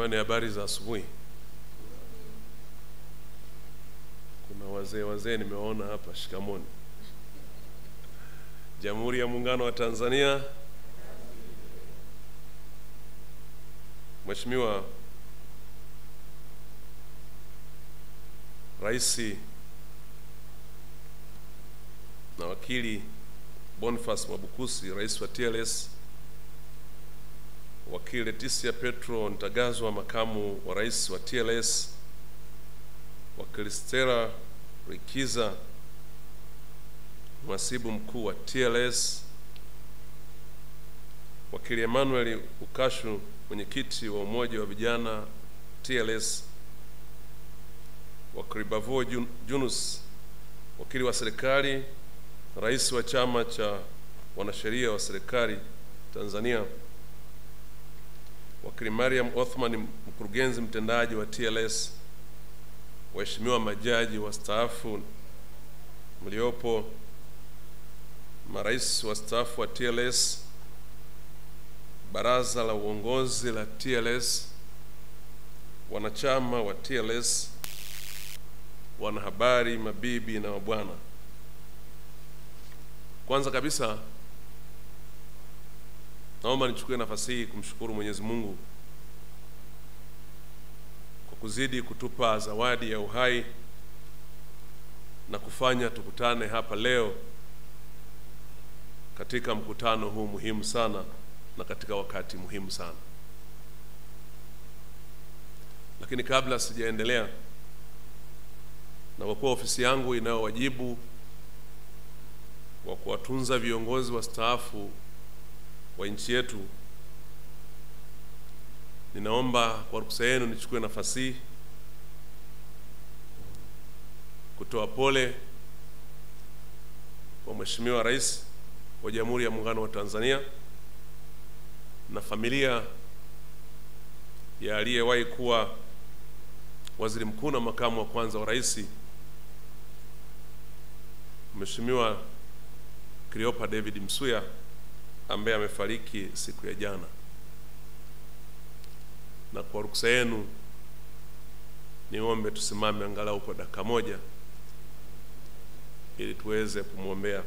Jamani, habari za asubuhi. Kuna wazee nimewaona hapa, shikamoni. Jamhuri ya Muungano wa Tanzania. Mheshimiwa Rais na Wakili Boniface Mwabukusi, Rais wa TLS, Wakili Leticia Petro Ntagazwa, Makamu wa Rais wa TLS, Wakili Stella Rikiza, Mhasibu Mkuu wa TLS, Wakili Emmanuel Ukashu, Mwenyekiti wa Umoja wa Vijana TLS, Wakili Bavuo Junus, Wakili wa Serikali, Rais wa Chama cha Wanasheria wa Serikali Tanzania, Wakili Mariam Othman, Mkurugenzi Mtendaji wa TLS, waheshimiwa majaji wastaafu mliopo, marais wastaafu wa TLS, Baraza la Uongozi la TLS, wanachama wa TLS, wanahabari, mabibi na mabwana. Kwanza kabisa naomba nichukue nafasi hii kumshukuru Mwenyezi Mungu kwa kuzidi kutupa zawadi ya uhai na kufanya tukutane hapa leo katika mkutano huu muhimu sana na katika wakati muhimu sana. Lakini kabla sijaendelea, na kwa kuwa ofisi yangu inayo wajibu wa kuwatunza viongozi wastaafu wa nchi yetu, ninaomba kwa ruhusa yenu nichukue nafasi kutoa pole kwa Mheshimiwa Rais wa Jamhuri ya Muungano wa Tanzania na familia ya aliyewahi kuwa Waziri Mkuu na Makamu wa Kwanza wa Rais, Mheshimiwa Cleopa David Msuya, ambaye amefariki siku ya jana. Na kwa ruhusa yenu niombe tusimame angalau kwa dakika moja ili tuweze kumwombea.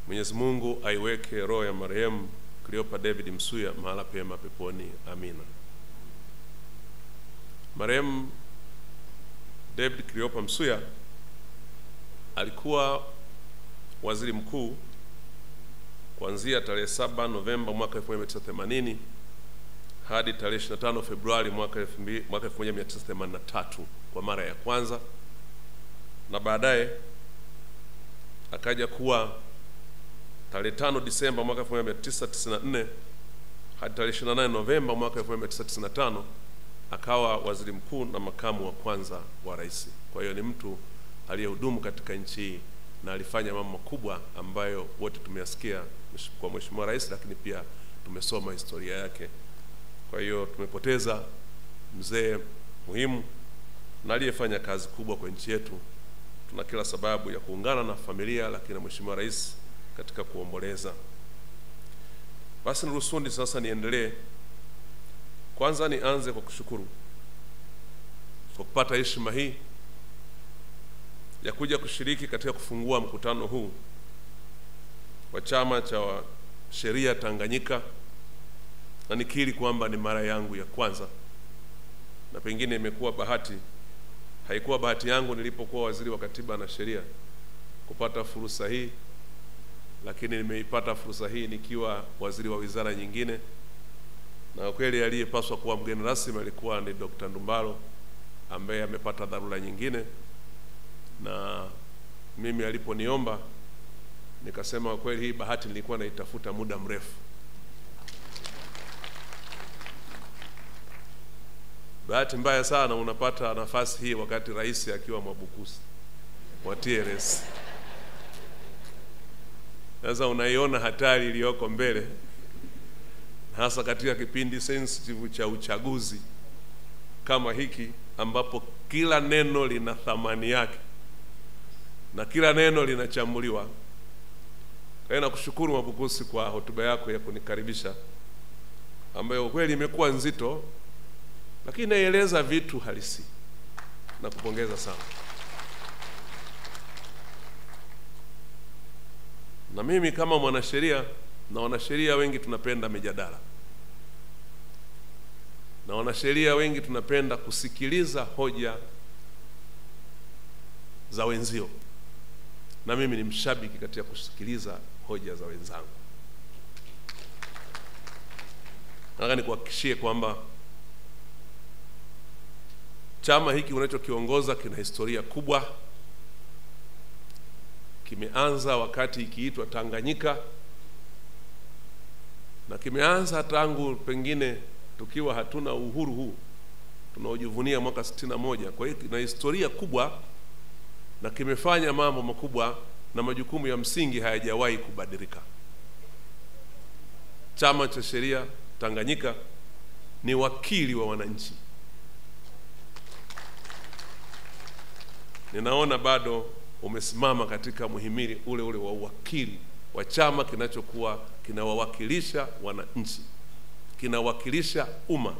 Mwenyezi Mungu aiweke roho ya marehemu Cleopa David Msuya mahala pema peponi. Amina. Marehemu David Cleopa Msuya alikuwa waziri mkuu kuanzia tarehe 7 Novemba mwaka 1980 hadi tarehe 25 Februari mwaka 1983 kwa mara ya kwanza, na baadaye akaja kuwa tarehe 5 Disemba mwaka 1994 hadi tarehe 28 Novemba mwaka 1995 akawa waziri mkuu na makamu wa kwanza wa rais. Kwa hiyo ni mtu aliyehudumu katika nchi hii na alifanya mambo makubwa ambayo wote tumeyasikia kwa Mheshimiwa Rais, lakini pia tumesoma historia yake. Kwa hiyo tumepoteza mzee muhimu na aliyefanya kazi kubwa kwa nchi yetu. Tuna kila sababu ya kuungana na familia lakini na Mheshimiwa Rais katika kuomboleza. Basi niruhusuni sasa niendelee. Kwanza nianze kwa kushukuru kwa kupata heshima hii ya kuja kushiriki katika kufungua mkutano huu wa Chama cha Sheria Tanganyika, na nikiri kwamba ni mara yangu ya kwanza, na pengine imekuwa bahati, haikuwa bahati yangu nilipokuwa waziri wa Katiba na Sheria kupata fursa hii, lakini nimeipata fursa hii nikiwa waziri wa wizara nyingine, na kweli aliyepaswa kuwa mgeni rasmi alikuwa ni Dr. Ndumbaro ambaye amepata dharura nyingine, na mimi aliponiomba nikasema kweli hii bahati nilikuwa naitafuta muda mrefu. Bahati mbaya sana unapata nafasi hii wakati rais akiwa Mwabukusi wa TLS. Sasa unaiona hatari iliyoko mbele, hasa katika kipindi sensitive cha uchaguzi kama hiki ambapo kila neno lina thamani yake. na kila neno linachambuliwa. Kwa hiyo nakushukuru Mwabukusi kwa hotuba yako ya kunikaribisha, ambayo kweli imekuwa nzito, lakini inaeleza vitu halisi. Nakupongeza sana. Na mimi kama mwanasheria, na wanasheria wengi tunapenda mijadala, na wanasheria wengi tunapenda kusikiliza hoja za wenzio, na mimi ni mshabiki katika kusikiliza hoja za wenzangu. Nataka nikuhakikishie kwamba chama hiki unachokiongoza kina historia kubwa. Kimeanza wakati ikiitwa Tanganyika, na kimeanza tangu pengine tukiwa hatuna uhuru huu tunaojivunia mwaka 61. Kwa hiyo kina historia kubwa na kimefanya mambo makubwa, na majukumu ya msingi hayajawahi kubadilika. Chama cha Sheria Tanganyika ni wakili wa wananchi. Ninaona bado umesimama katika muhimili ule ule wa uwakili wa chama kinachokuwa kinawawakilisha wananchi, kinawakilisha umma.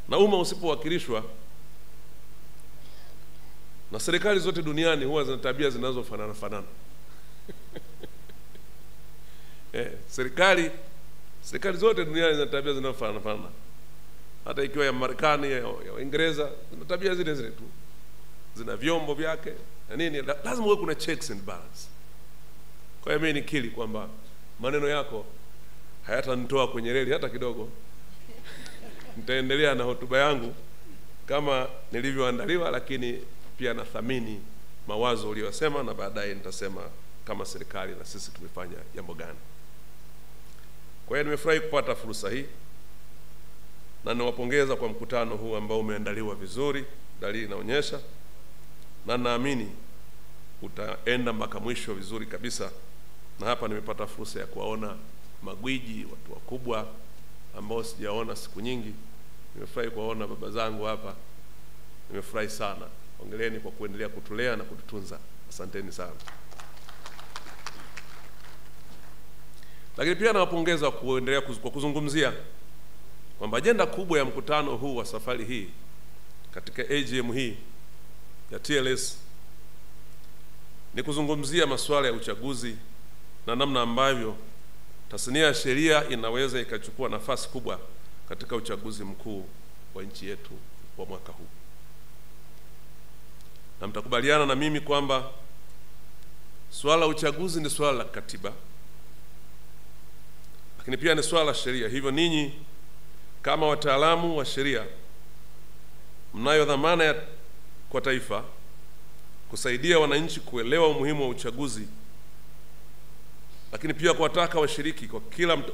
Na umma usipowakilishwa, na serikali zote duniani huwa zina tabia zinazofanana. Serikali zote duniani zina tabia zinazofanana. Hata ikiwa ya Marekani, ya Uingereza, zina tabia zile zile tu. Zina vyombo vyake na nini, lazima uwe kuna checks and balance. Kwa hiyo mimi nikiri kwamba maneno yako hayatanitoa kwenye reli hata kidogo. Nitaendelea na hotuba yangu kama nilivyoandaliwa, lakini pia nathamini mawazo uliyosema, na baadaye nitasema kama serikali na sisi tumefanya jambo gani. Kwa hiyo nimefurahi kupata fursa hii, na ninawapongeza kwa mkutano huu ambao umeandaliwa vizuri, dalili inaonyesha, na naamini utaenda mpaka mwisho vizuri kabisa. Na hapa nimepata fursa ya kuwaona magwiji, watu wakubwa ambao sijaona siku nyingi. Nimefurahi kuwaona baba zangu hapa. Nimefurahi sana. Hongereni kwa kuendelea kutulea na kututunza. Asanteni sana. Lakini pia nawapongeza kuendelea kwa kuzungumzia kwamba ajenda kubwa ya mkutano huu wa safari hii katika AGM hii ya TLS ni kuzungumzia masuala ya uchaguzi na namna ambavyo tasnia ya sheria inaweza ikachukua nafasi kubwa katika uchaguzi mkuu wa nchi yetu wa mwaka huu. Na mtakubaliana na mimi kwamba swala la uchaguzi ni swala la katiba, lakini pia ni swala la sheria. Hivyo ninyi kama wataalamu wa sheria mnayo dhamana kwa taifa kusaidia wananchi kuelewa umuhimu wa uchaguzi, lakini pia kuwataka washiriki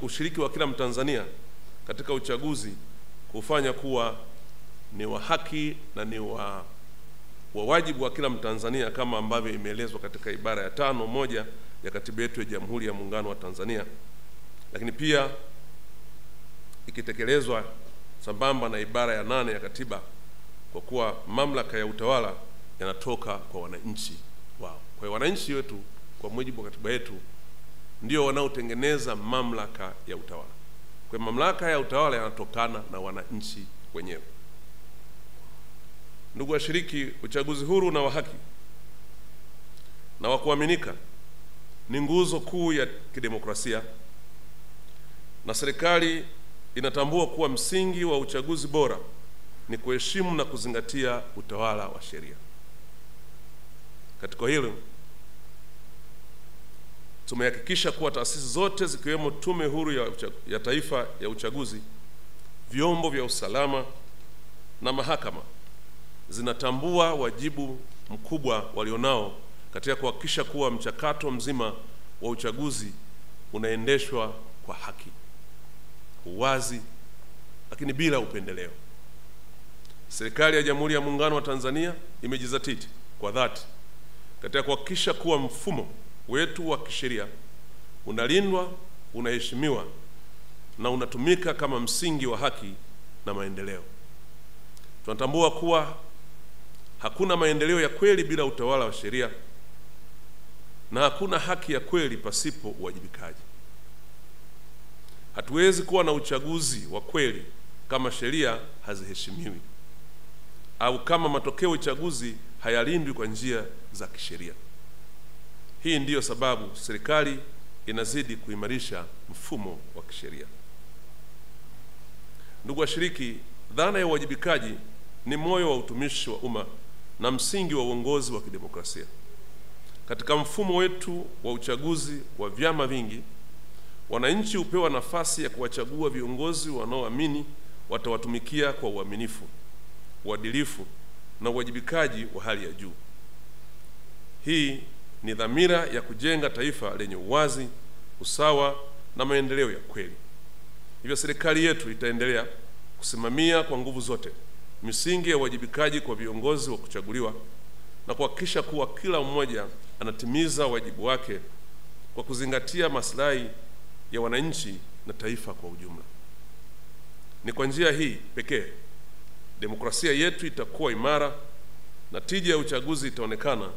ushiriki wa kila Mtanzania katika uchaguzi kufanya kuwa ni wa haki na ni wa wajibu wa kila Mtanzania, kama ambavyo imeelezwa katika ibara ya 5(1) ya katiba yetu ya Jamhuri ya Muungano wa Tanzania, lakini pia ikitekelezwa sambamba na ibara ya 8 ya katiba, kwa kuwa mamlaka ya utawala yanatoka kwa wananchi wao. Kwa hiyo wananchi wetu kwa mujibu wa katiba yetu ndio wanaotengeneza mamlaka ya utawala. Kwa mamlaka ya utawala yanatokana na wananchi wenyewe. Ndugu washiriki, uchaguzi huru na wa haki na wa kuaminika ni nguzo kuu ya kidemokrasia, na serikali inatambua kuwa msingi wa uchaguzi bora ni kuheshimu na kuzingatia utawala wa sheria. Katika hilo tumehakikisha kuwa taasisi zote zikiwemo Tume Huru ya Taifa ya Uchaguzi, vyombo vya usalama na mahakama zinatambua wajibu mkubwa walionao katika kuhakikisha kuwa mchakato mzima wa uchaguzi unaendeshwa kwa haki, uwazi, lakini bila upendeleo. Serikali ya Jamhuri ya Muungano wa Tanzania imejizatiti kwa dhati katika kuhakikisha kuwa mfumo wetu wa kisheria unalindwa, unaheshimiwa na unatumika kama msingi wa haki na maendeleo. Tunatambua kuwa hakuna maendeleo ya kweli bila utawala wa sheria, na hakuna haki ya kweli pasipo uwajibikaji. Hatuwezi kuwa na uchaguzi wa kweli kama sheria haziheshimiwi au kama matokeo ya uchaguzi hayalindwi kwa njia za kisheria. Hii ndiyo sababu serikali inazidi kuimarisha mfumo wa kisheria. Ndugu washiriki, dhana ya uwajibikaji ni moyo wa utumishi wa umma na msingi wa uongozi wa kidemokrasia. Katika mfumo wetu wa uchaguzi wa vyama vingi, wananchi hupewa nafasi ya kuwachagua viongozi wanaoamini watawatumikia kwa uaminifu, uadilifu na uwajibikaji wa hali ya juu. Hii ni dhamira ya kujenga taifa lenye uwazi, usawa na maendeleo ya kweli. Hivyo serikali yetu itaendelea kusimamia kwa nguvu zote misingi ya uwajibikaji kwa viongozi wa kuchaguliwa na kuhakikisha kuwa kila mmoja anatimiza wajibu wake kwa kuzingatia maslahi ya wananchi na taifa kwa ujumla. Ni kwa njia hii pekee demokrasia yetu itakuwa imara na tija ya uchaguzi itaonekana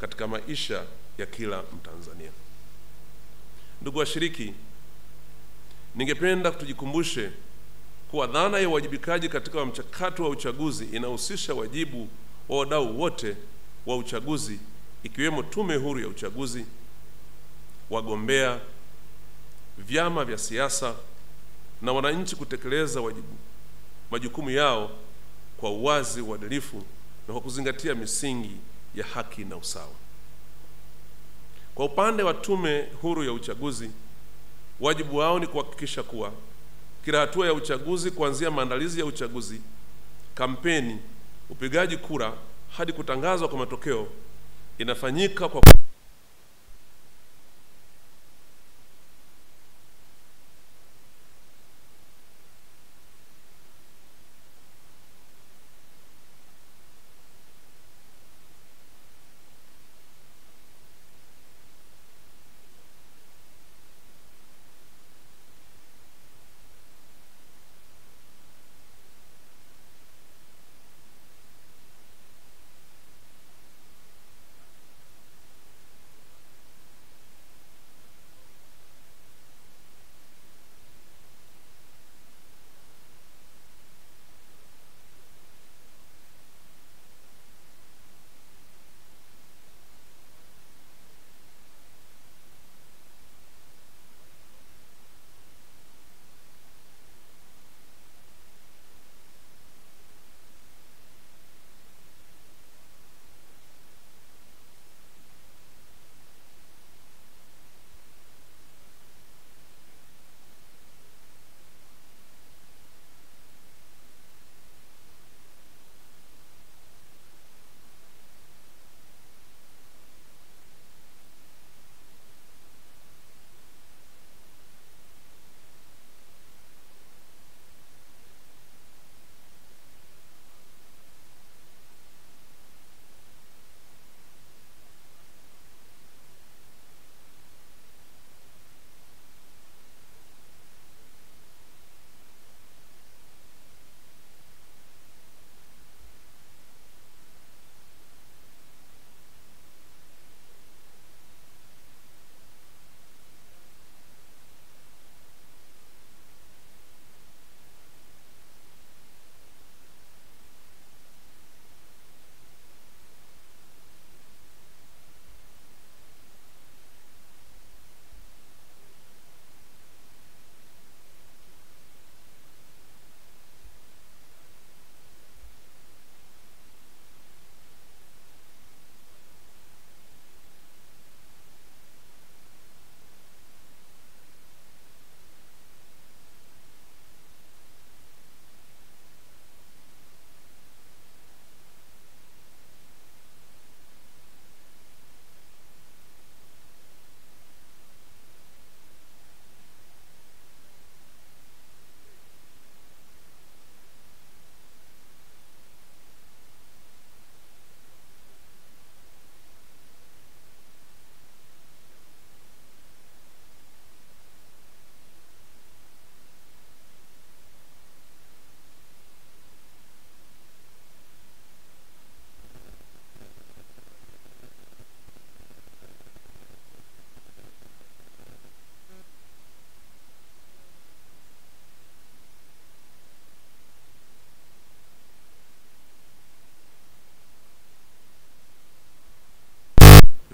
katika maisha ya kila Mtanzania. Ndugu washiriki, ningependa tujikumbushe kuwa dhana ya uwajibikaji katika mchakato wa uchaguzi inahusisha wajibu wa wadau wote wa uchaguzi, ikiwemo Tume Huru ya Uchaguzi, wagombea, vyama vya siasa na wananchi kutekeleza majukumu yao kwa uwazi, uadilifu na kwa kuzingatia misingi ya haki na usawa. Kwa upande wa Tume Huru ya Uchaguzi, wajibu wao ni kuhakikisha kuwa kila hatua ya uchaguzi, kuanzia maandalizi ya uchaguzi, kampeni, upigaji kura hadi kutangazwa kwa matokeo, inafanyika kwa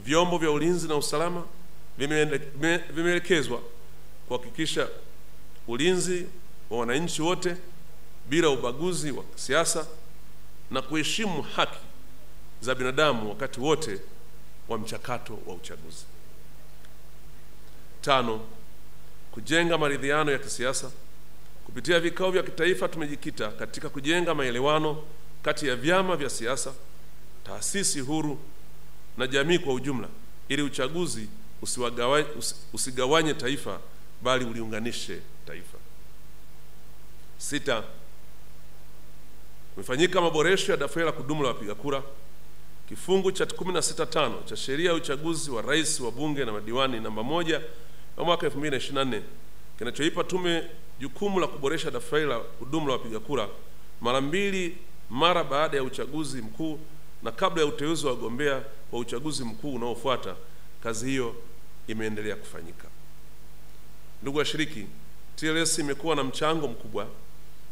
vyombo vya ulinzi na usalama vimeelekezwa kuhakikisha ulinzi wa wananchi wote bila ubaguzi wa kisiasa na kuheshimu haki za binadamu wakati wote wa mchakato wa uchaguzi. 5. Kujenga maridhiano ya kisiasa. Kupitia vikao vya kitaifa tumejikita katika kujenga maelewano kati ya vyama vya siasa, taasisi huru na jamii kwa ujumla, ili uchaguzi usigawanye taifa bali uliunganishe taifa. 6. Kumefanyika maboresho ya daftari la kudumu la wapiga kura. Kifungu cha 16(5) cha sheria ya uchaguzi wa rais, wa bunge na madiwani namba 1 ya mwaka 2024 kinachoipa tume jukumu la kuboresha daftari la kudumu la wapiga kura mara 2 mara baada ya uchaguzi mkuu na kabla ya uteuzi wa wagombea wa uchaguzi mkuu unaofuata. Kazi hiyo imeendelea kufanyika. Ndugu washiriki, TLS imekuwa na mchango mkubwa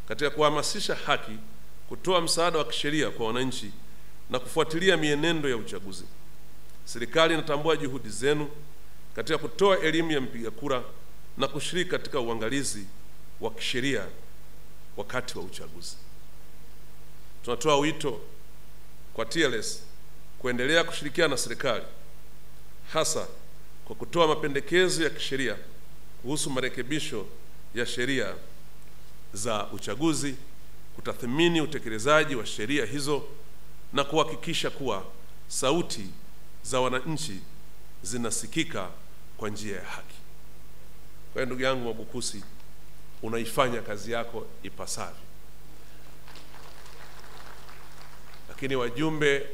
katika kuhamasisha haki, kutoa msaada wa kisheria kwa wananchi na kufuatilia mienendo ya uchaguzi. Serikali inatambua juhudi zenu katika kutoa elimu ya mpiga kura na kushiriki katika uangalizi wa kisheria wakati wa uchaguzi. Tunatoa wito kwa TLS kuendelea kushirikiana na serikali, hasa kwa kutoa mapendekezo ya kisheria kuhusu marekebisho ya sheria za uchaguzi, kutathmini utekelezaji wa sheria hizo na kuhakikisha kuwa sauti za wananchi zinasikika kwa njia ya haki. Kwa hiyo ndugu yangu Mwabukusi, unaifanya kazi yako ipasavyo, lakini wajumbe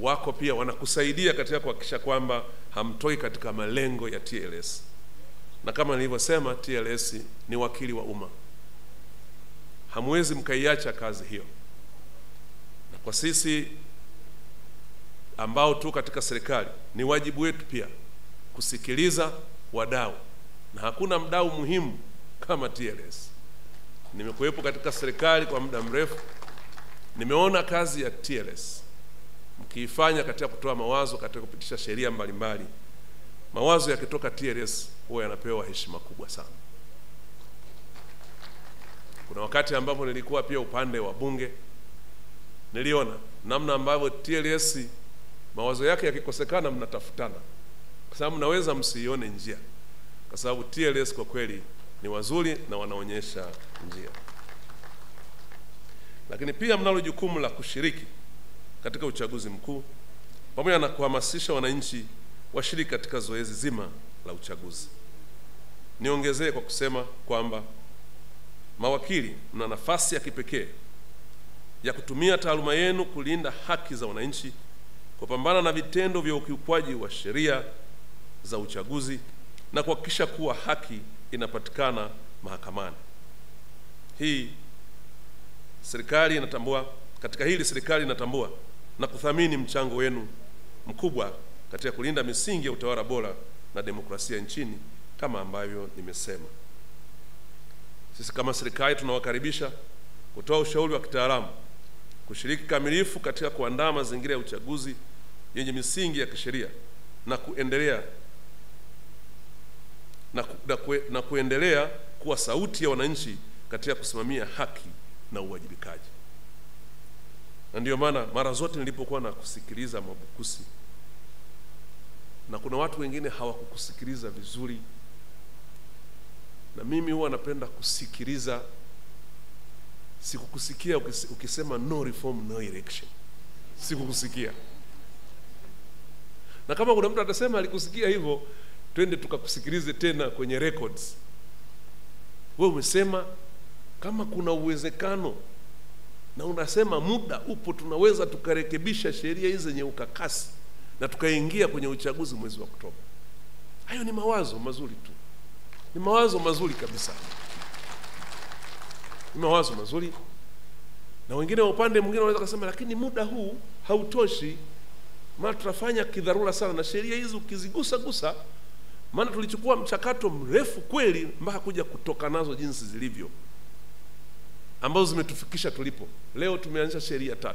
wako pia wanakusaidia katika kuhakikisha kwamba hamtoi katika malengo ya TLS. Na kama nilivyosema, TLS ni wakili wa umma, hamwezi mkaiacha kazi hiyo. Na kwa sisi ambao tu katika serikali, ni wajibu wetu pia kusikiliza wadau, na hakuna mdau muhimu kama TLS. Nimekuwepo katika serikali kwa muda mrefu, nimeona kazi ya TLS mkiifanya katika kutoa mawazo, katika kupitisha sheria mbalimbali. Mawazo yakitoka TLS huwa yanapewa heshima kubwa sana. Kuna wakati ambapo nilikuwa pia upande wa bunge, niliona namna ambavyo TLS mawazo yake yakikosekana mnatafutana, kwa sababu mnaweza msiione njia, kwa sababu TLS kwa kweli ni wazuri na wanaonyesha njia. Lakini pia mnalo jukumu la kushiriki katika uchaguzi mkuu pamoja na kuhamasisha wananchi washiriki katika zoezi zima la uchaguzi. Niongezee kwa kusema kwamba mawakili mna nafasi ya kipekee ya kutumia taaluma yenu kulinda haki za wananchi, kupambana na vitendo vya ukiukwaji wa sheria za uchaguzi na kuhakikisha kuwa haki inapatikana mahakamani. Serikali inatambua na kuthamini mchango wenu mkubwa katika kulinda misingi ya utawala bora na demokrasia nchini kama ambavyo nimesema. Sisi kama serikali tunawakaribisha kutoa ushauri wa kitaalamu, kushiriki kamilifu katika kuandaa mazingira ya uchaguzi yenye misingi ya kisheria na kuendelea kuwa sauti ya wananchi katika kusimamia haki na uwajibikaji. Na ndio maana mara zote nilipokuwa na kusikiliza Mwabukusi, na kuna watu wengine hawakukusikiliza vizuri, na mimi huwa napenda kusikiliza. Sikukusikia ukisema no reform no election, sikukusikia. Na kama kuna mtu atasema alikusikia hivyo, twende tukakusikilize tena kwenye records. Wewe umesema kama kuna uwezekano na unasema muda upo, tunaweza tukarekebisha sheria hizi zenye ukakasi na tukaingia kwenye uchaguzi mwezi wa Oktoba. Hayo ni mawazo mazuri tu, ni mawazo mazuri kabisa, ni mawazo mazuri. Na wengine wa upande mwingine wanaweza kusema lakini muda huu hautoshi, maana tutafanya kidharura sana na sheria hizi ukizigusa, maana tulichukua mchakato mrefu kweli mpaka kuja kutoka nazo jinsi zilivyo, ambazo zimetufikisha tulipo. Leo tumeanzisha sheria 3.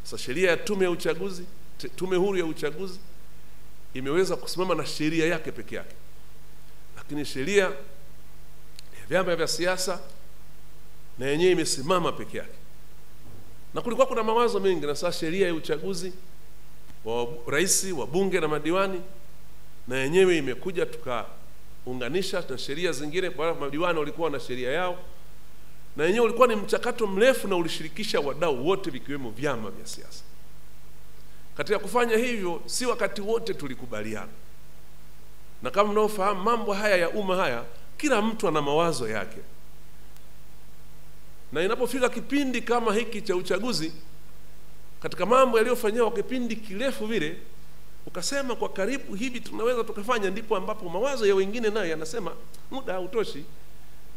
Sasa sheria ya tume ya uchaguzi, Tume Huru ya Uchaguzi imeweza kusimama na sheria yake peke yake, lakini sheria ya vyama vya siasa na yenyewe imesimama peke yake. Na kulikuwa kuna mawazo mengi, na sasa sheria ya uchaguzi wa rais, wa bunge na madiwani na yenyewe imekuja tukaunganisha na sheria zingine, kwa madiwani walikuwa na sheria yao, na yenyewe ulikuwa ni mchakato mrefu na ulishirikisha wadau wote vikiwemo vyama vya siasa. Katika kufanya hivyo, si wakati wote tulikubaliana, na kama mnaofahamu mambo haya ya umma haya, kila mtu ana mawazo yake, na inapofika kipindi kama hiki cha uchaguzi, katika mambo yaliyofanywa kwa kipindi kirefu vile, ukasema kwa karibu hivi tunaweza tukafanya, ndipo ambapo mawazo ya wengine nayo yanasema muda hautoshi,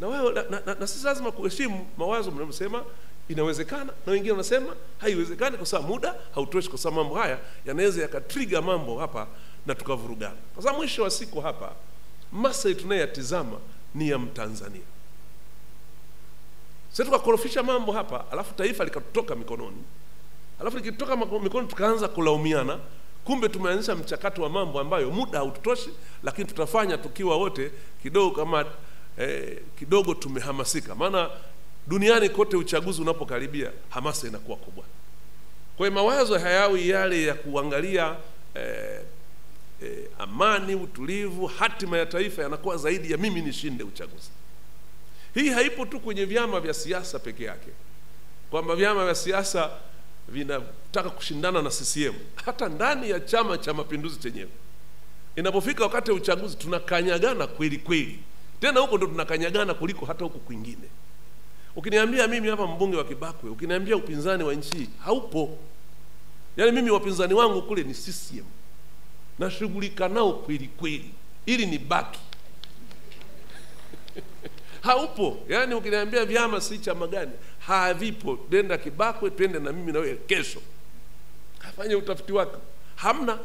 na wewe na sisi lazima kuheshimu mawazo mnayosema inawezekana, na wengine wanasema haiwezekani kwa sababu muda hautoshi, kwa sababu mambo haya yanaweza yakatrigger mambo hapa na tukavurugana. Kwa sababu mwisho wa siku hapa maslahi tunayatizama ni ya Mtanzania. Sasa tukakorofisha mambo hapa, alafu taifa likatoka mikononi, alafu likitoka mikononi tukaanza kulaumiana. Kumbe tumeanzisha mchakato wa mambo ambayo muda hautoshi, lakini tutafanya tukiwa wote kidogo kama kidogo tumehamasika. Maana duniani kote uchaguzi unapokaribia hamasa inakuwa kubwa. Kwa hiyo mawazo hayawi yale ya kuangalia amani, utulivu, hatima ya taifa, yanakuwa zaidi ya mimi nishinde uchaguzi. Hii haipo tu kwenye vyama vya siasa peke yake, kwamba vyama vya siasa vinataka kushindana na CCM. Hata ndani ya Chama cha Mapinduzi chenyewe inapofika wakati wa uchaguzi tunakanyagana kweli kweli. Tena huko ndo tunakanyagana kuliko hata huko kwingine. Ukiniambia mimi hapa mbunge wa Kibakwe, ukiniambia upinzani wa nchi haupo. Yaani mimi wapinzani wangu kule ni CCM. Nashughulika nao kweli kweli ili ni baki. Haupo. Yaani ukiniambia vyama si chama gani, havipo. Nenda Kibakwe, twende na mimi na wewe kesho. Kafanya utafiti wako. Hamna.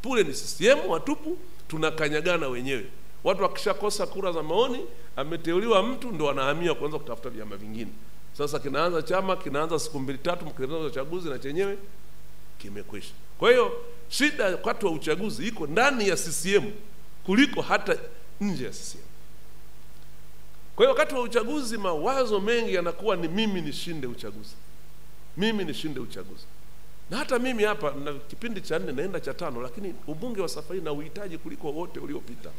Pule ni CCM watupu, tunakanyagana wenyewe. Watu wakishakosa kura za maoni, ameteuliwa mtu ndo wanahamia kuanza kutafuta vyama vingine. Sasa kinaanza chama, kinaanza siku 2-3 mkianza uchaguzi na chenyewe kimekwisha. Kwa hiyo shida wakati wa uchaguzi iko ndani ya CCM kuliko hata nje ya CCM. Kwa hiyo wakati wa uchaguzi mawazo mengi yanakuwa ni mimi nishinde uchaguzi. Mimi nishinde uchaguzi. Na hata mimi hapa na kipindi cha 4 naenda cha 5, lakini ubunge wa safari na uhitaji kuliko wote uliopita.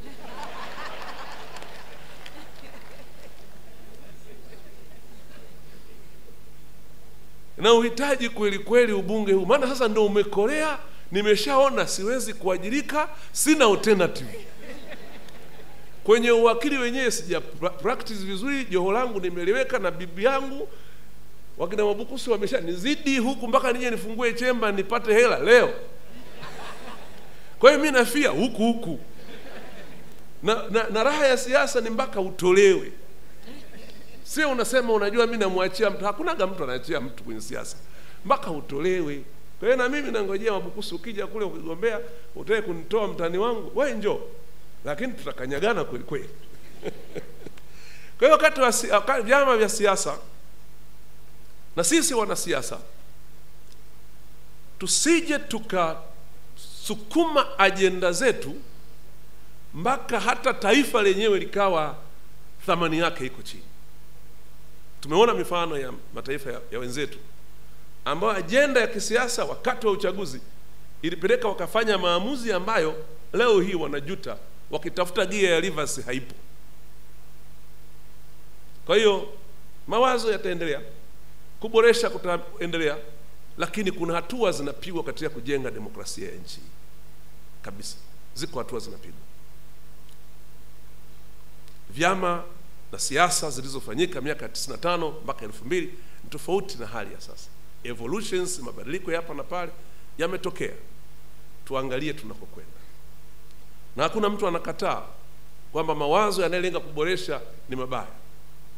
Na uhitaji kweli kweli ubunge huu. Maana sasa ndio umekolea, nimeshaona siwezi kuajirika, sina alternative. Kwenye uwakili wenyewe sija practice vizuri, joho langu nimeleweka na bibi yangu wakina Mabukusi wameshanizidi huku mpaka nije nifungue chemba nipate hela leo. Kwa hiyo mimi nafia huku. Na raha ya siasa ni mpaka utolewe. Sio unasema unajua mimi namwachia mtu. Hakuna mtu anaachia mtu kwenye siasa. Mpaka utolewe. Kwa hiyo na mimi nangojea Mabukusi ukija kule ukigombea utake kunitoa mtani wangu, wewe njoo. Lakini tutakanyagana kweli kweli. Kwa hiyo wakati wa vyama vya siasa na sisi wanasiasa tusije tukasukuma ajenda zetu mpaka hata taifa lenyewe likawa thamani yake iko chini. Tumeona mifano ya mataifa ya wenzetu ambao ajenda ya kisiasa wakati wa uchaguzi ilipeleka wakafanya maamuzi ambayo leo hii wanajuta, wakitafuta gia ya reverse haipo. Kwa hiyo mawazo yataendelea, kuboresha kutaendelea, lakini kuna hatua zinapigwa katika kujenga demokrasia ya nchi kabisa. Ziko hatua zinapigwa. Vyama na siasa zilizofanyika miaka 95 mpaka 2000 ni tofauti na hali ya sasa. Evolutions, mabadiliko hapa na pale yametokea. Tuangalie tunakokwenda. Na hakuna mtu anakataa kwamba mawazo yanayolenga kuboresha ni mabaya.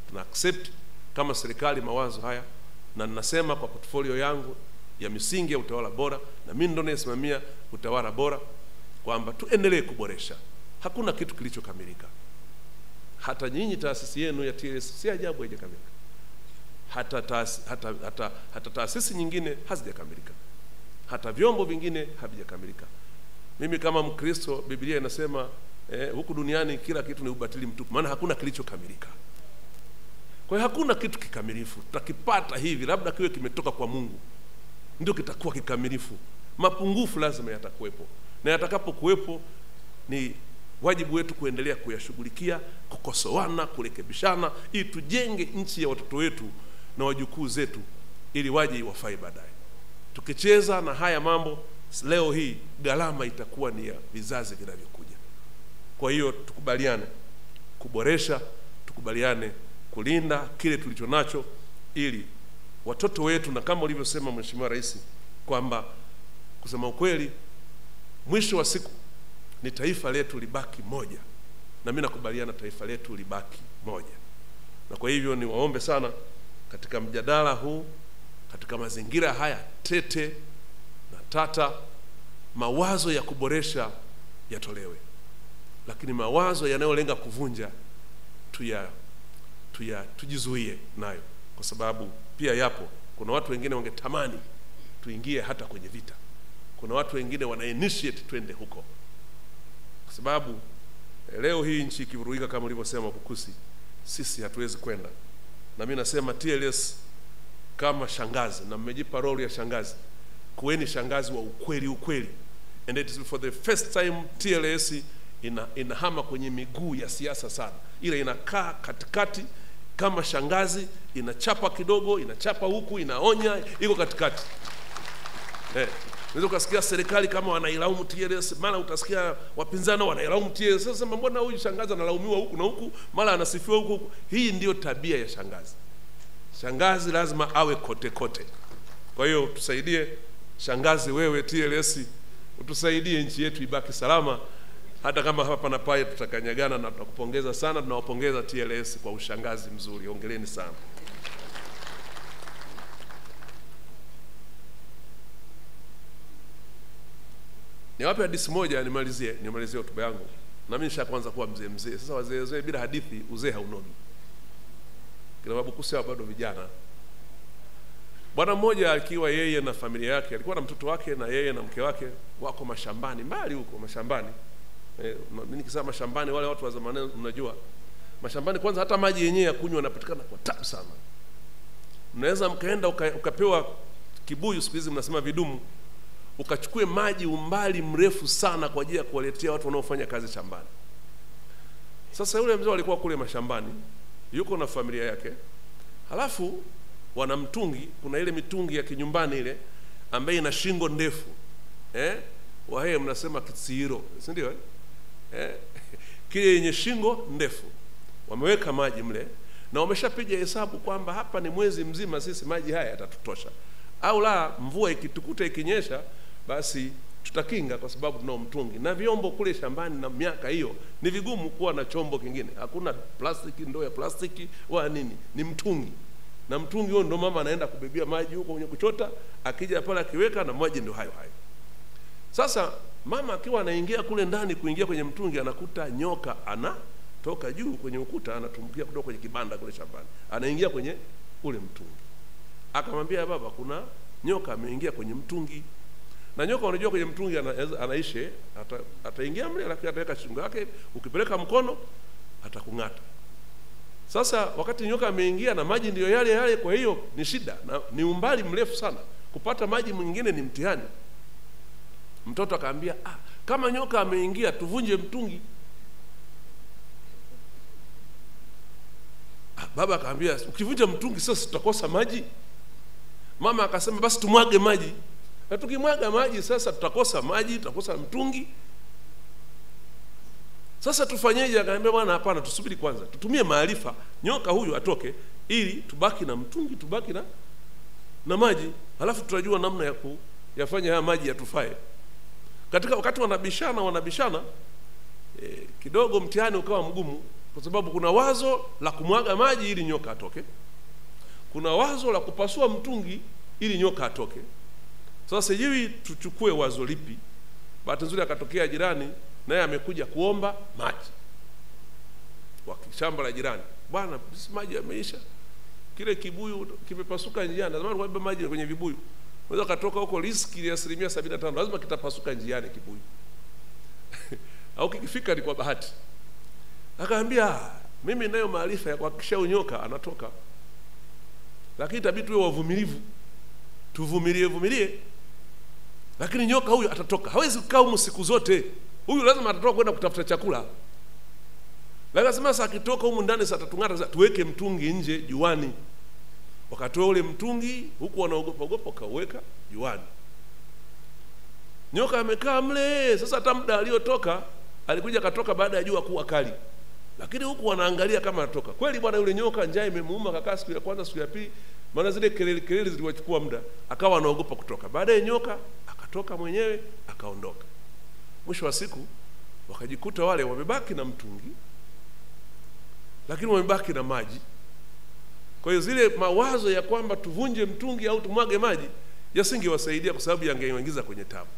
Tuna accept kama serikali mawazo haya, na ninasema kwa portfolio yangu ya misingi ya utawala bora, na mimi ndo nasimamia utawala bora, kwamba tuendelee kuboresha. Hakuna kitu kilichokamilika. Hata nyinyi taasisi yenu ya TLS si ajabu haijakamilika. Hata taasisi nyingine hazijakamilika. hata vyombo vingine havijakamilika. Mimi kama Mkristo, Biblia inasema huku duniani kila kitu ni ubatili mtupu, maana hakuna kilichokamilika. Kwa hiyo hakuna kitu kikamilifu. Tutakipata hivi labda kiwe kimetoka kwa Mungu, ndio kitakuwa kikamilifu. Mapungufu lazima yatakuwepo, na yatakapokuwepo ni wajibu wetu kuendelea kuyashughulikia, kukosoana, kurekebishana, ili tujenge nchi ya watoto wetu na wajukuu zetu, ili waje wafai baadaye. Tukicheza na haya mambo leo hii, gharama itakuwa ni ya vizazi vinavyokuja. Kwa hiyo tukubaliane kuboresha, tukubaliane kulinda kile tulicho nacho, ili watoto wetu, na kama ulivyosema Mheshimiwa Rais kwamba kusema ukweli mwisho wa siku ni taifa letu libaki moja, na mimi nakubaliana taifa letu libaki moja. Na kwa hivyo niwaombe sana katika mjadala huu, katika mazingira haya tete na tata, mawazo ya kuboresha yatolewe, lakini mawazo yanayolenga kuvunja tujizuie nayo, kwa sababu pia yapo. Kuna watu wengine wangetamani tuingie hata kwenye vita. Kuna watu wengine wana initiate twende huko, kwa sababu leo hii nchi ikivurugika kama ulivyosema Kukusi, sisi hatuwezi kwenda. Na mimi nasema TLS kama shangazi, na mmejipa role ya shangazi, kuweni shangazi wa ukweli. And it is for the first time TLS inahama kwenye miguu ya siasa sana, ila inakaa katikati kama shangazi, inachapa kidogo, inachapa huku, inaonya, iko katikati. Unaweza ukasikia serikali kama wanailaumu TLS, mara utasikia wapinzani wanailaumu TLS. Sasa mbona huyu shangazi analaumiwa huku na huku, mara anasifiwa huku? Hii ndio tabia ya shangazi. Shangazi lazima awe kote kote. Kwa hiyo tusaidie shangazi, wewe TLS, utusaidie nchi yetu ibaki salama, hata kama hapa na pale tutakanyagana, na tutakupongeza sana. Tunawapongeza TLS kwa ushangazi mzuri, ongeleni sana. Ni wapi hadithi moja nimalizie hotuba yangu. Na mimi nishaanza kuwa mzee. Sasa wazee bila hadithi uzee haunogi. Kila babu kusema bado vijana. Bwana mmoja akiwa yeye na familia yake, alikuwa na mtoto wake na yeye na mke wake wako mashambani, mbali huko mashambani. Mimi nikisema mashambani, wale watu wa zamani mnajua. Mashambani kwanza hata maji yenyewe ya kunywa yanapatikana kwa tabu sana. Mnaweza mkaenda ukapewa kibuyu, siku hizi mnasema vidumu, ukachukue maji umbali mrefu sana kwa ajili ya kuwaletea watu wanaofanya kazi shambani. Sasa yule mzee alikuwa kule mashambani, yuko na familia yake. Halafu wana mtungi, kuna ile mitungi ya kinyumbani ile ambaye ina shingo ndefu. Wahe mnasema kitsiro, si ndio? Kile yenye shingo ndefu. Wameweka maji mle na wameshapiga hesabu kwamba hapa ni mwezi mzima sisi maji haya yatatutosha. Au la, mvua ikitukuta ikinyesha basi tutakinga kwa sababu tunao mtungi. Na vyombo kule shambani na miaka hiyo ni vigumu kuwa na chombo kingine. Hakuna plastiki, ndoo ya plastiki wala nini, ni mtungi. Na mtungi huo ndo mama anaenda kubebia maji huko kwenye kuchota, akija pale akiweka na maji ndio hayo hayo. Sasa mama akiwa anaingia kule ndani kuingia kwenye mtungi, anakuta nyoka anatoka juu kwenye ukuta, anatumbukia kutoka kwenye kibanda kule shambani, anaingia kwenye ule mtungi. Akamwambia baba, kuna nyoka ameingia kwenye mtungi. Na nyoka unajua kwenye mtungi anaishe, ataingia mle, lakini ataweka shingo yake, ukipeleka mkono atakung'ata. Sasa wakati nyoka ameingia na maji ndio yale, kwa hiyo ni shida, na ni umbali mrefu sana, kupata maji mwingine ni mtihani. Mtoto akaambia, kama nyoka ameingia tuvunje mtungi. Baba akaambia, ukivunja mtungi sasa tutakosa maji. Mama akasema basi tumwage maji. Na tukimwaga maji sasa tutakosa maji, tutakosa mtungi. Sasa tufanyeje? Akaambia bwana, hapana, tusubiri kwanza, tutumie maarifa, nyoka huyu atoke ili tubaki na mtungi, tubaki na maji, halafu tutajua namna ya kuyafanya haya maji yatufae. Katika wakati wanabishana kidogo mtihani ukawa mgumu, kwa sababu kuna wazo la kumwaga maji ili nyoka atoke, kuna wazo la kupasua mtungi ili nyoka atoke. Sasa sijui tuchukue wazo lipi. Bahati nzuri akatokea jirani, naye amekuja kuomba maji kwa shamba la jirani. Bwana, maji yameisha, kile kibuyu kimepasuka njiani, zamani kwa maji kwenye vibuyu. unaweza katoka huko riski ya 75%, lazima kitapasuka njiani kibuyu. Au kikifika ni kwa bahati. Akaambia mimi nayo maarifa ya kuhakikisha unyoka anatoka. Lakini itabidi tuwe wavumilivu. Tuvumilie. Lakini nyoka huyu atatoka. Hawezi kukaa huko siku zote. Huyu lazima atatoka kwenda kutafuta chakula. Lazima sasa akitoka huko ndani sasa tatungata, tuweke mtungi nje juani. Wakatoa ule mtungi, huku wanaogopa kaweka juani. Nyoka amekaa mle, sasa hata muda aliotoka, alikuja katoka baada ya jua kuwa kali. Lakini huku wanaangalia kama anatoka. Kweli bwana yule nyoka njaa imemuuma, kakaa siku ya kwanza, siku ya pili, maana zile kelele ziliwachukua muda, akawa anaogopa kutoka. Baadaye nyoka akatoka mwenyewe, akaondoka. Mwisho wa siku wakajikuta wale wamebaki na mtungi, lakini wamebaki na maji. Kwa hiyo zile mawazo ya kwamba tuvunje mtungi au tumwage maji yasingewasaidia, kwa sababu yangeingiza kwenye tabu.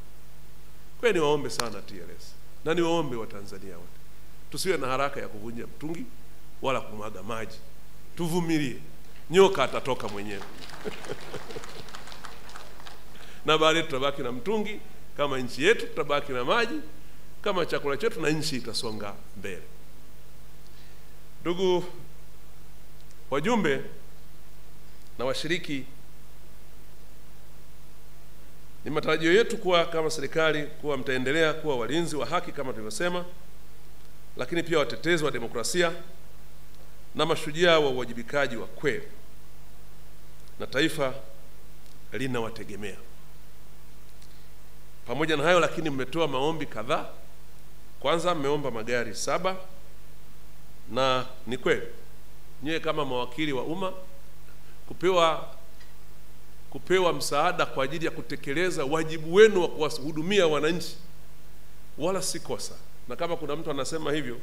Kwa hiyo niwaombe sana TLS, na niwaombe wa Tanzania wote, tusiwe na haraka ya kuvunja mtungi wala kumwaga maji. Tuvumilie, nyoka atatoka mwenyewe. Na baadaye tutabaki na mtungi, kama nchi yetu tutabaki na maji, kama chakula chetu, na nchi itasonga mbele. Ndugu wajumbe na washiriki, ni matarajio yetu kuwa kama serikali kuwa mtaendelea kuwa walinzi wa haki kama tulivyosema, lakini pia watetezi wa demokrasia na mashujaa wa uwajibikaji wa kweli, na taifa linawategemea. Pamoja na hayo lakini mmetoa maombi kadhaa. Kwanza mmeomba magari 7, na ni kweli nyewe kama mawakili wa umma kupewa msaada kwa ajili ya kutekeleza wajibu wenu wa kuwahudumia wananchi, wala si kosa. Na kama kuna mtu anasema hivyo,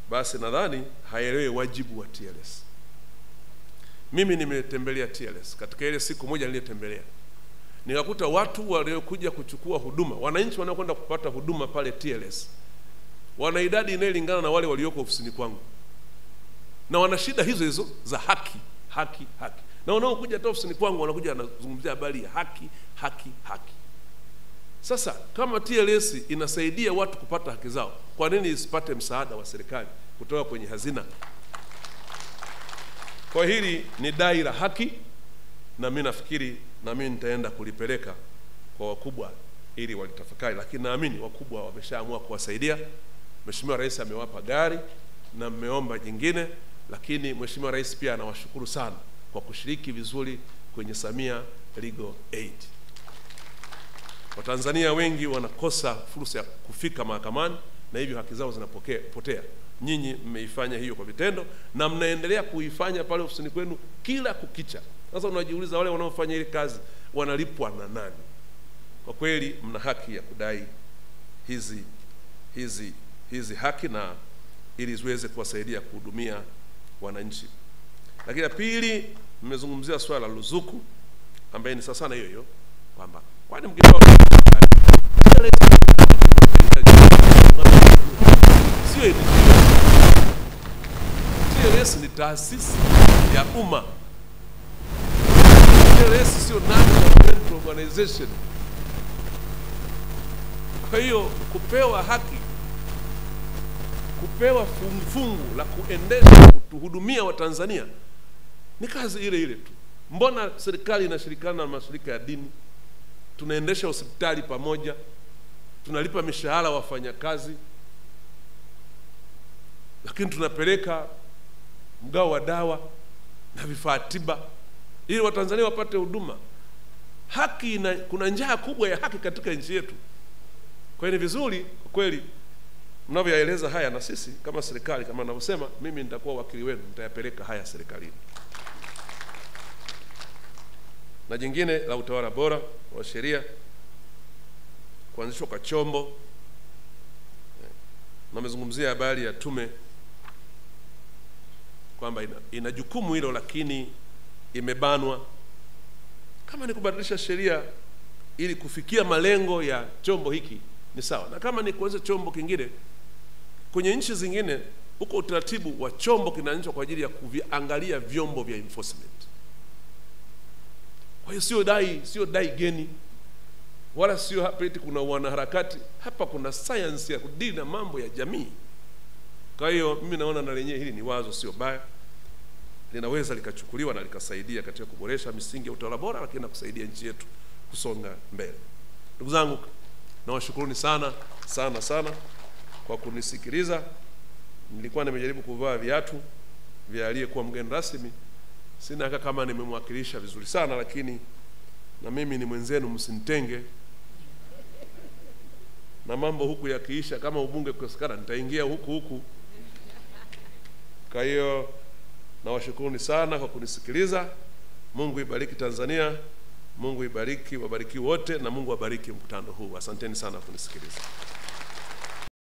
basi nadhani haelewi wajibu wa TLS. Mimi nimetembelea TLS katika ile siku moja niliyotembelea, nikakuta watu waliokuja kuchukua huduma, wananchi wanaokwenda kupata huduma pale TLS, wana idadi inayolingana na wale walioko ofisini kwangu, na wana shida hizo za haki. Na wanaokuja hata ofisini kwangu wanakuja wanazungumzia habari ya haki. Sasa kama TLS inasaidia watu kupata haki zao, kwa nini isipate msaada wa serikali kutoka kwenye hazina? Kwa hili ni dai la haki, na mimi nafikiri na mimi nitaenda kulipeleka kwa wakubwa ili walitafakari, lakini naamini wakubwa wameshaamua kuwasaidia. Mheshimiwa Rais amewapa gari na mmeomba jingine, lakini Mheshimiwa Rais pia anawashukuru sana kwa kushiriki vizuri kwenye Samia Legal Aid. Watanzania wengi wanakosa fursa ya kufika mahakamani na hivyo haki zao zinapotea. Nyinyi mmeifanya hiyo kwa vitendo na mnaendelea kuifanya pale ofisini kwenu kila kukicha. Sasa unajiuliza wale wanaofanya ile kazi wanalipwa na nani? Kwa kweli mna haki ya kudai hizi haki, na ili ziweze kuwasaidia kuhudumia wananchi. Lakini ya pili, mmezungumzia swala la ruzuku ambaye ni sasa sana hiyo kwamba kwani mkitoa TLS ni taasisi ya umma. TLS sio non-governmental organization. Kwa hiyo kupewa haki, kupewa fungu la kuendesha kutuhudumia Watanzania ni kazi ile tu. Mbona serikali inashirikiana na mashirika ya dini, tunaendesha hospitali pamoja, tunalipa mishahara wafanyakazi, lakini tunapeleka mgao wa dawa na vifaa tiba ili Watanzania wapate huduma. Haki kuna njaa kubwa ya haki katika nchi yetu. Kwa hiyo ni vizuri kwa kweli mnavyoeleza haya, na sisi kama serikali, kama ninavyosema, mimi nitakuwa wakili wenu, nitayapeleka haya serikalini. Na jingine la utawala bora wa sheria, kuanzishwa kwa chombo, na nimezungumzia habari ya tume kwamba ina jukumu hilo, lakini imebanwa. Kama ni kubadilisha sheria ili kufikia malengo ya chombo hiki ni sawa, na kama ni kuanzisha chombo kingine, kwenye nchi zingine uko utaratibu wa chombo kinaanzishwa kwa ajili ya kuviangalia vyombo vya enforcement. Kwa hiyo sio dai geni, wala sio hapa eti kuna wanaharakati. Hapa kuna science ya kudili na mambo ya jamii. Kwa hiyo mimi naona na lenyewe hili ni wazo sio baya, linaweza likachukuliwa na likasaidia katika kuboresha misingi ya utawala bora, lakini na kusaidia nchi yetu kusonga mbele. Ndugu zangu, nawashukuruni sana kwa kunisikiliza. Nilikuwa nimejaribu kuvaa viatu vya aliyekuwa mgeni rasmi. Sina kama nimemwakilisha vizuri sana, lakini na mimi ni mwenzenu, msinitenge. Na mambo huku yakiisha, kama ubunge kukosekana, nitaingia huku. Kwa hiyo nawashukuruni sana kwa kunisikiliza. Mungu ibariki Tanzania, Mungu wabariki wote, na Mungu wabariki mkutano huu. Asanteni sana kunisikiliza.